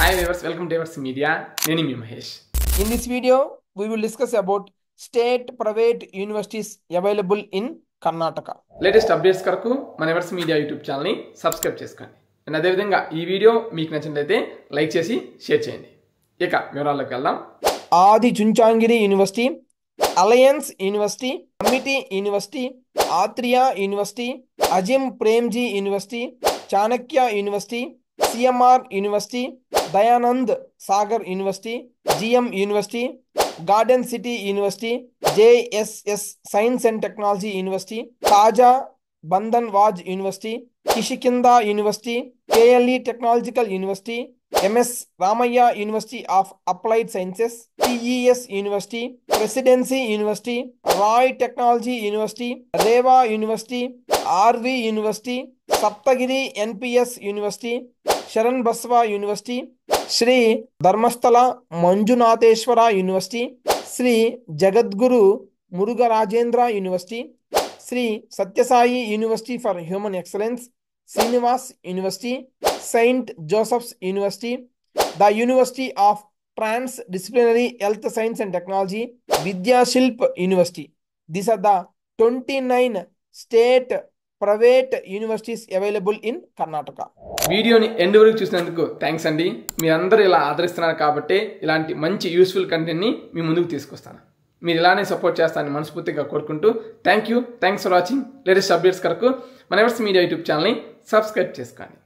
Hi viewers, welcome to Everts Media. Nenu mi Mahesh. In this video, we will discuss about state private universities available in Karnataka. Latest updates కొరకు మన ఎవర్స్ media YouTube ఛానల్ని subscribe చేసుకోండి and అదేవిధంగా ఈ video మీకు నచ్చినట్లయితే like చేసి share చేయండి. ఇక వివరాల్లోకి వెళ్దాం. Adi Chunchandgiri University, Alliance University, Amity University, Atria University, Ajim Premji University, Chanakya University, CMR University, Dayanand Sagar University, GM University, Garden City University, JSS Science and Technology University, Taja Bandhan Waj University, Kishikinda University, KLE Technological University, MS Ramaya University of Applied Sciences, TES University, Presidency University, Roy Technology University, Reva University, RV University, Saptagiri NPS University, Sharan Baswa University, Sri Dharmasthala Manjunatheshwara University, Sri Jagadguru Muruga Rajendra University, Sri Satyasai University for Human Excellence, Srinivas University, Saint Joseph's University, the University of Transdisciplinary Health Science and Technology, Vidyashilp University. These are the 29 state private universities available in Karnataka. వీడియోని end వరకు చూసినందుకు thanks అండి. మీరందరూ ఇలా ఆదరిస్తున్నారు కాబట్టి ఇలాంటి మంచి యూస్ఫుల్ కంటెంట్ని మీ ముందుకు తీసుకొస్తాను. మీరు ఇలానే సపోర్ట్ చేస్తారని మనస్ఫూర్తిగా కోరుకుంటూ thanks for watching. Latest updates కొరకు మన ఎవర్స్ మీడియా యూట్యూబ్ ఛానల్ని సబ్స్క్రైబ్ చేసుకోండి.